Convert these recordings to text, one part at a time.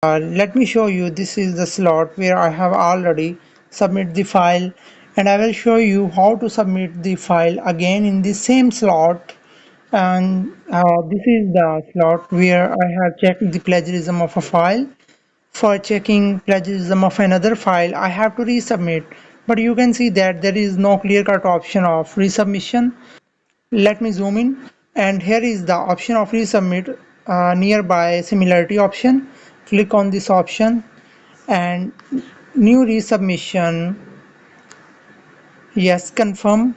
Let me show you. This is the slot where I have already submit the file, and I will show you how to submit the file again in the same slot. And this is the slot where I have checked the plagiarism of a file. For checking plagiarism of another file, I have to resubmit, but you can see that there is no clear-cut option of resubmission. Let me zoom in, and here is the option of resubmit nearby similarity option. Click on this option and new resubmission. Yes, confirm.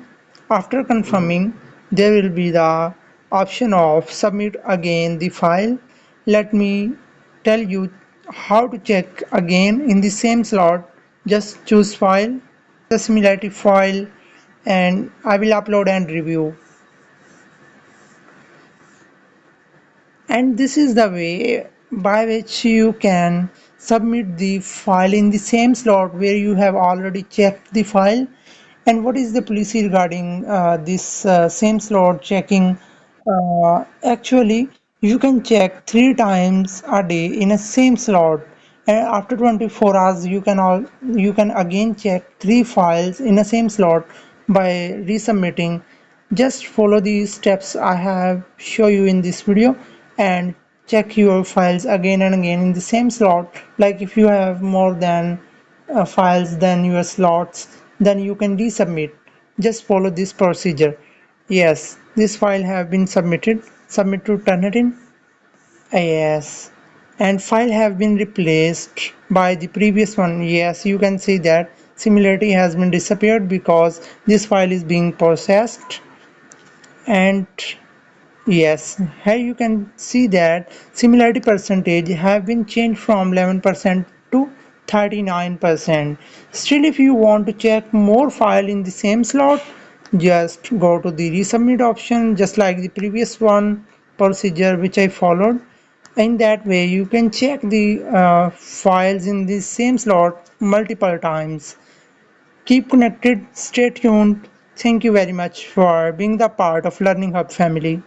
After confirming, there will be the option of submit again the file. Let me tell you how to check again in the same slot. Just choose file, the similarity file, and I will upload and review. And this is the way by which you can submit the file in the same slot where you have already checked the file. And what is the policy regarding this same slot checking? Actually, you can check 3 times a day in a same slot, and after 24 hours you can again check 3 files in a same slot by resubmitting. Just follow these steps I have show you in this video and check your files again and again in the same slot. Like if you have more than files than your slots, then you can resubmit. Just follow this procedure. Yes, this file have been submitted. Submit to Turnitin. Yes, and file have been replaced by the previous one. Yes, you can see that similarity has been disappeared because this file is being processed. And yes, here you can see that similarity percentage have been changed from 11% to 39%. Still, if you want to check more file in the same slot, just go to the resubmit option just like the previous one procedure which I followed. In that way, you can check the files in the same slot multiple times. Keep connected, stay tuned. Thank you very much for being the part of Learning Hub family.